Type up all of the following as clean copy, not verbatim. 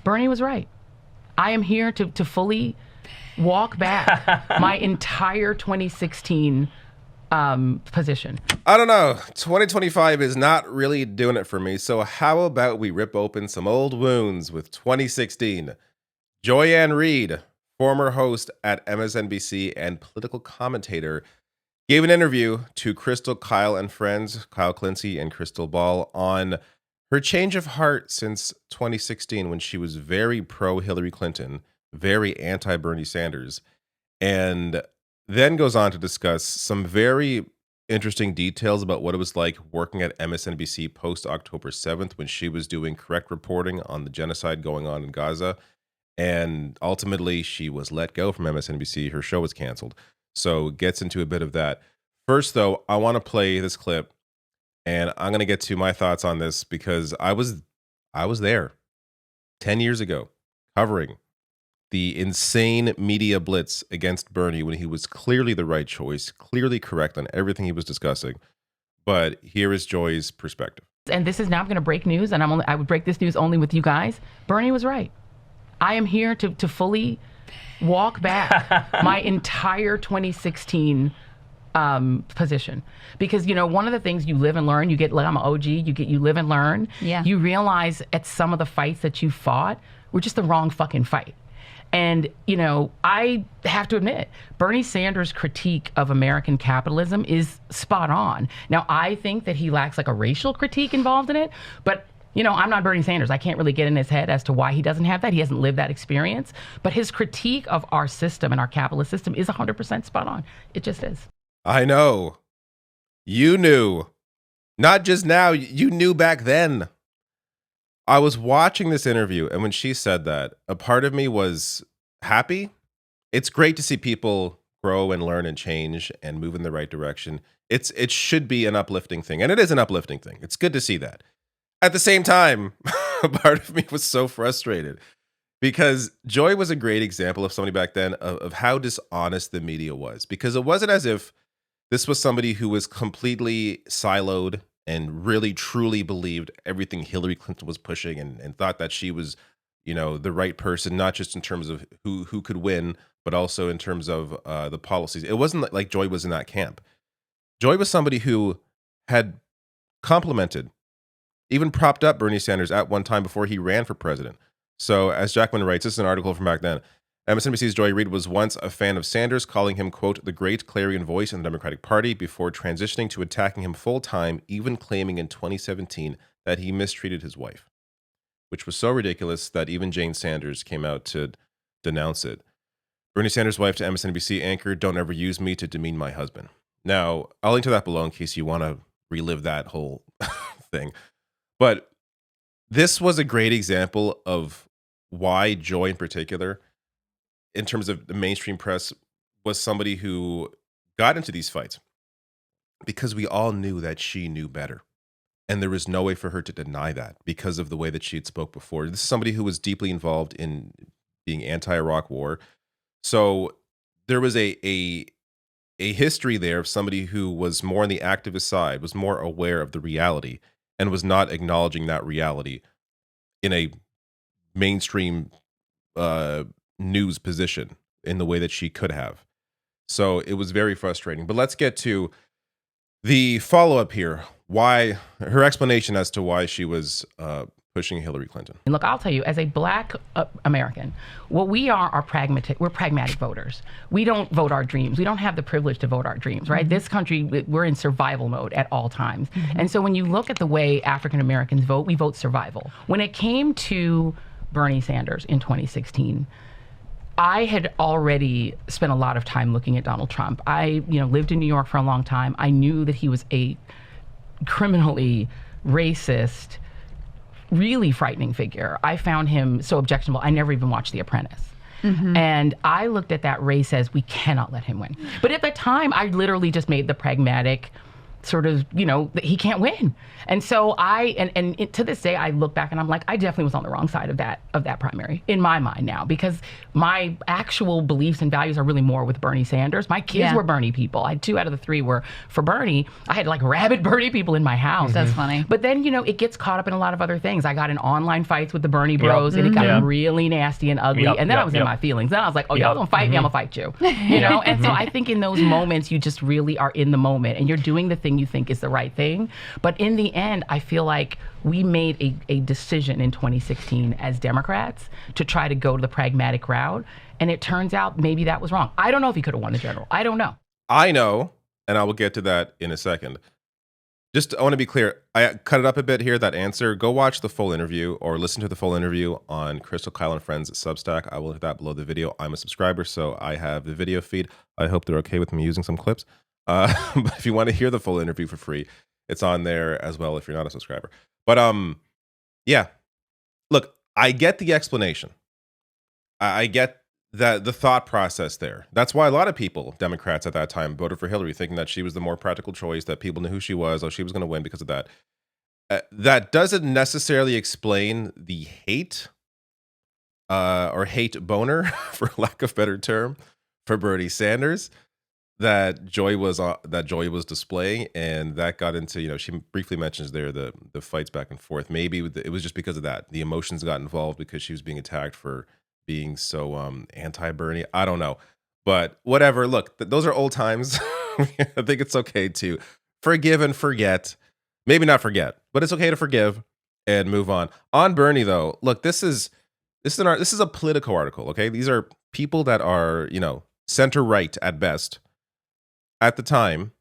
Bernie was right. I am here to fully walk back my entire 2016 position. I don't know. 2025 is not really doing it for me. So how about we rip open some old wounds with 2016? Joy Reid, former host at MSNBC and political commentator, gave an interview to Krystal Kyle and Friends, Kyle Clancy and Krystal Ball, on her change of heart since 2016 when she was very pro Hillary Clinton, very anti Bernie Sanders, and then goes on to discuss some very interesting details about what it was like working at MSNBC post October 7th when she was doing correct reporting on the genocide going on in Gaza. And ultimately, she was let go from MSNBC. Her show was canceled. So gets into a bit of that. First, though, I want to play this clip, and I'm going to get to my thoughts on this because I was there 10 years ago covering the insane media blitz against Bernie when he was clearly the right choice, clearly correct on everything he was discussing. But here is Joy's perspective. And this is now, I'm going to break news, and I would break this news only with you guys. Bernie was right. I am here to fully walk back my entire 2016 position, because one of the things you live and learn, I'm an OG, you live and learn. Yeah. You realize at some of the fights that you fought were just the wrong fucking fight. And, I have to admit, Bernie Sanders' critique of American capitalism is spot on. Now, I think that he lacks like a racial critique involved in it, but I'm not Bernie Sanders. I can't really get in his head as to why he doesn't have that. He hasn't lived that experience. But his critique of our system and our capitalist system is 100% spot on. It just is. I know. You knew. Not just now, you knew back then. I was watching this interview, and when she said that, a part of me was happy. It's great to see people grow and learn and change and move in the right direction. It should be an uplifting thing, and it is an uplifting thing. It's good to see that. At the same time, a part of me was so frustrated because Joy was a great example of somebody back then of how dishonest the media was, because it wasn't as if this was somebody who was completely siloed and really truly believed everything Hillary Clinton was pushing and thought that she was, the right person, not just in terms of who could win, but also in terms of the policies. It wasn't like Joy was in that camp. Joy was somebody who had complimented, even propped up Bernie Sanders at one time before he ran for president. So as Jackman writes, this is an article from back then, MSNBC's Joy Reid was once a fan of Sanders, calling him, quote, the great clarion voice in the Democratic Party before transitioning to attacking him full-time, even claiming in 2017 that he mistreated his wife, which was so ridiculous that even Jane Sanders came out to denounce it. Bernie Sanders' wife to MSNBC anchor, don't ever use me to demean my husband. Now, I'll link to that below in case you want to relive that whole thing. But this was a great example of why Joy in particular, in terms of the mainstream press, was somebody who got into these fights because we all knew that she knew better. And there was no way for her to deny that because of the way that she had spoke before. This is somebody who was deeply involved in being anti-Iraq war. So there was a history there of somebody who was more on the activist side, was more aware of the reality, and was not acknowledging that reality in a mainstream news position in the way that she could have. So it was very frustrating. But let's get to the follow-up here. Why her explanation as to why she was pushing Hillary Clinton. And look, I'll tell you, as a Black American, what we are pragmatic. We're pragmatic voters. We don't vote our dreams. We don't have the privilege to vote our dreams, right? Mm-hmm. This country, we're in survival mode at all times. Mm-hmm. And so when you look at the way African Americans vote, we vote survival. When it came to Bernie Sanders in 2016, I had already spent a lot of time looking at Donald Trump. I, lived in New York for a long time. I knew that he was a criminally racist, really frightening figure. I found him so objectionable. I never even watched The Apprentice. Mm-hmm. And I looked at that race as, we cannot let him win. But at the time, I literally just made the pragmatic sort of, that he can't win. And so to this day, I look back and I'm like, I definitely was on the wrong side of that primary in my mind now, because my actual beliefs and values are really more with Bernie Sanders. My kids were Bernie people. I had 2 out of the 3 were for Bernie. I had like rabid Bernie people in my house. That's funny. But then, it gets caught up in a lot of other things. I got in online fights with the Bernie bros, and it got really nasty and ugly. And then I was in my feelings. Then I was like, oh, y'all gonna fight me, I'm gonna fight you. And so I think in those moments, you just really are in the moment and you're doing the thing you think is the right thing. But in the end, I feel like we made a decision in 2016 as Democrats to try to go to the pragmatic route. And it turns out maybe that was wrong. I don't know if he could have won the general. I don't know. I know, and I will get to that in a second. I want to be clear. I cut it up a bit here, that answer. Go watch the full interview or listen to the full interview on Krystal Kyle and Friends Substack. I will link that below the video. I'm a subscriber, so I have the video feed. I hope they're okay with me using some clips. But if you want to hear the full interview for free, it's on there as well if you're not a subscriber. But yeah. Look, I get the explanation. I get that the thought process there. That's why a lot of people, Democrats at that time, voted for Hillary, thinking that she was the more practical choice, that people knew who she was, she was going to win because of that. That doesn't necessarily explain the hate or hate boner, for lack of a better term, for Bernie Sanders that Joy was displaying, and that got into, she briefly mentions there the fights back and forth. Maybe it was just because of that. The emotions got involved because she was being attacked for being so anti-Bernie. I don't know. But whatever. Look, those are old times. I think it's okay to forgive and forget. Maybe not forget, but it's okay to forgive and move on. On Bernie, though, look, this is a Politico article, okay? These are people that are, center-right at best at the time,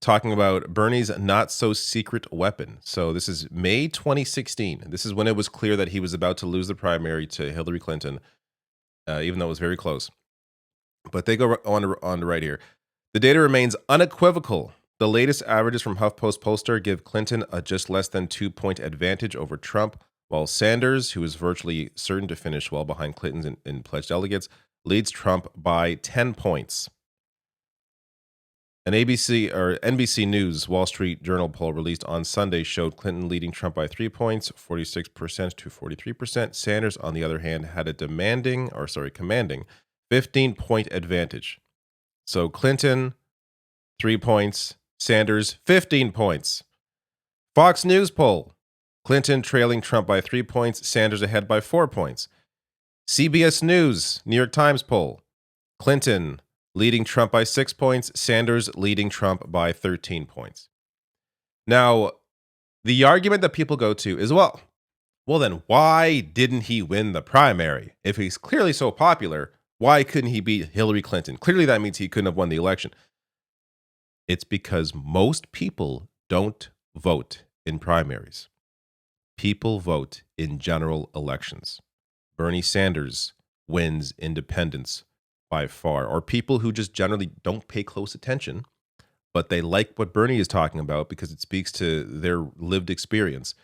talking about Bernie's not-so-secret weapon. So this is May 2016. This is when it was clear that he was about to lose the primary to Hillary Clinton, even though it was very close. But they go on to right here. The data remains unequivocal. The latest averages from HuffPost pollster give Clinton a just less than 2-point advantage over Trump, while Sanders, who is virtually certain to finish well behind Clinton in pledged delegates, leads Trump by 10 points. An NBC News Wall Street Journal poll released on Sunday showed Clinton leading Trump by 3 points, 46% to 43%. Sanders, on the other hand, had a commanding 15-point advantage. So Clinton, 3 points. Sanders, 15 points. Fox News poll. Clinton trailing Trump by 3 points. Sanders ahead by 4 points. CBS News, New York Times poll. Clinton leading Trump by 6 points. Sanders leading Trump by 13 points. Now, the argument that people go to is, well, then why didn't he win the primary? If he's clearly so popular, why couldn't he beat Hillary Clinton? Clearly that means he couldn't have won the election. It's because most people don't vote in primaries. People vote in general elections. Bernie Sanders wins independents by far, or people who just generally don't pay close attention, but they like what Bernie is talking about because it speaks to their lived experience.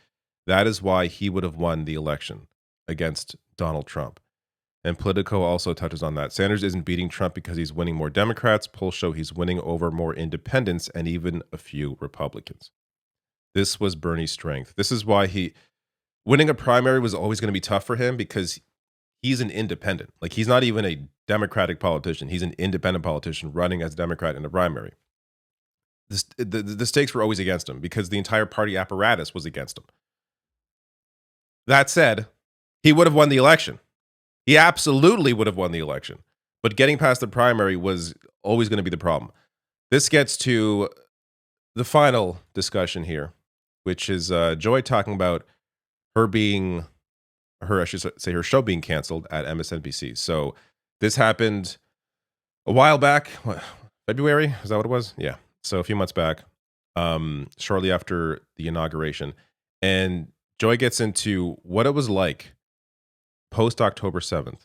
That is why he would have won the election against Donald Trump. And Politico also touches on that. Sanders isn't beating Trump because he's winning more Democrats. Polls show he's winning over more independents and even a few Republicans. This was Bernie's strength. This is why winning a primary was always going to be tough for him, because he's an independent. Like, he's not even a Democratic politician. He's an independent politician running as a Democrat in a primary. The stakes were always against him because the entire party apparatus was against him. That said, he would have won the election. He absolutely would have won the election. But getting past the primary was always going to be the problem. This gets to the final discussion here, which is Joy talking about her show being canceled at MSNBC. So this happened a while back. February? Is that what it was? Yeah. So a few months back, shortly after the inauguration. And Joy gets into what it was like post October 7th,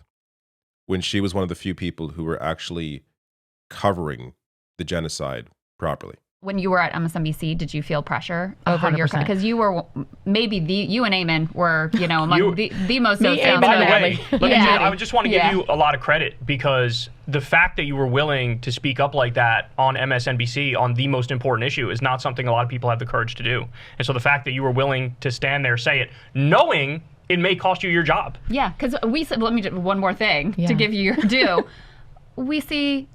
when she was one of the few people who were actually covering the genocide properly. When you were at MSNBC, did you feel pressure over your, 100%. because you were maybe you and Eamon were, among the most Me, socials. Eamon, By the Yeah. way, let me Yeah. I just want to give you a lot of credit, because the fact that you were willing to speak up like that on MSNBC on the most important issue is not something a lot of people have the courage to do. And so the fact that you were willing to stand there, say it, knowing it may cost you your job. Yeah, because we said, let me do one more thing Yeah. to give you your due. We see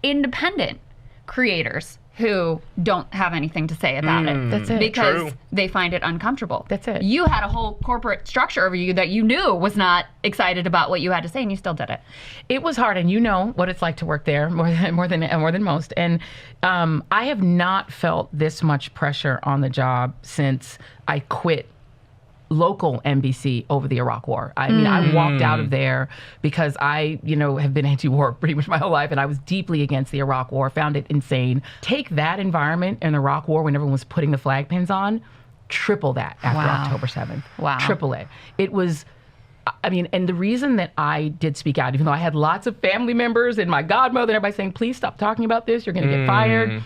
independent creators who don't have anything to say about it. That's it. Because True. they find it uncomfortable. That's it. You had a whole corporate structure over you that you knew was not excited about what you had to say, and you still did it. It was hard, and you know what it's like to work there more than most. And I have not felt this much pressure on the job since I quit local NBC over the Iraq War. I mean, I walked out of there because I, have been anti-war pretty much my whole life, and I was deeply against the Iraq War, found it insane. Take that environment in the Iraq War when everyone was putting the flag pins on, triple that after Wow. October 7th. Wow. Triple it. It was, and the reason that I did speak out, even though I had lots of family members and my godmother and everybody saying, please stop talking about this, you're going to get fired.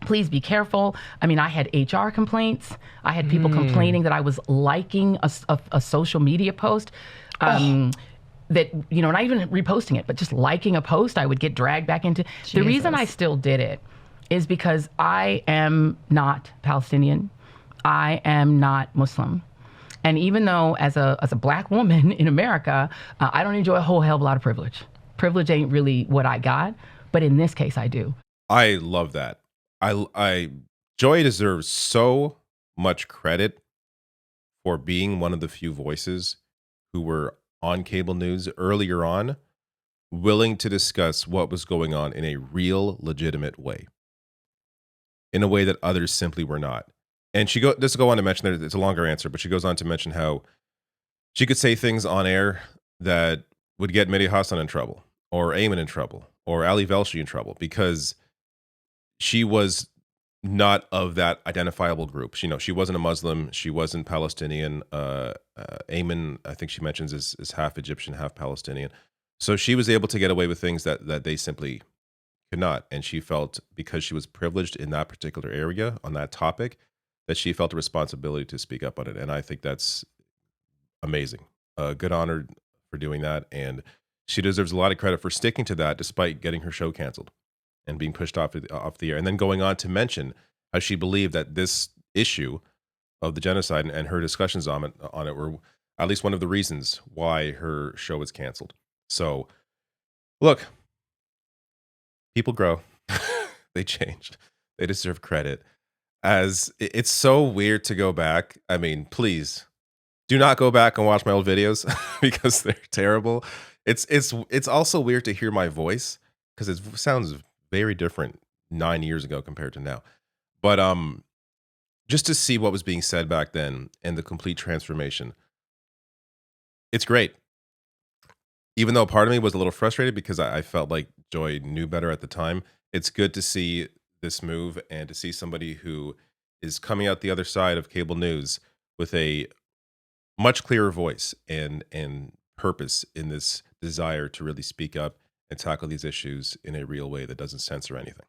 Please be careful. I mean, I had HR complaints. I had people complaining that I was liking a social media post. That, not even reposting it, but just liking a post, I would get dragged back into. The reason I still did it is because I am not Palestinian. I am not Muslim. And even though as a black woman in America, I don't enjoy a whole hell of a lot of privilege. Privilege ain't really what I got, but in this case, I do. I love that. Joy deserves so much credit for being one of the few voices who were on cable news earlier on, willing to discuss what was going on in a real, legitimate way, in a way that others simply were not. And she does go on to mention that it's a longer answer, but she goes on to mention how she could say things on air that would get Mehdi Hassan in trouble, or Eamon in trouble, or Ali Velshi in trouble, because she was not of that identifiable group. She wasn't a Muslim. She wasn't Palestinian. Eamon, I think she mentions, is half Egyptian, half Palestinian. So she was able to get away with things that they simply could not. And she felt, because she was privileged in that particular area on that topic, that she felt a responsibility to speak up on it. And I think that's amazing. Good honor for doing that. And she deserves a lot of credit for sticking to that despite getting her show canceled and being pushed off the air, and then going on to mention how she believed that this issue of the genocide and her discussions on it were at least one of the reasons why her show was canceled. So, look, people grow, they changed, they deserve credit. As it's so weird to go back. I mean, please do not go back and watch my old videos because they're terrible. It's also weird to hear my voice because it sounds very different 9 years ago compared to now. But just to see what was being said back then and the complete transformation, it's great. Even though part of me was a little frustrated because I felt like Joy knew better at the time, it's good to see this move and to see somebody who is coming out the other side of cable news with a much clearer voice and purpose in this desire to really speak up and tackle these issues in a real way that doesn't censor anything.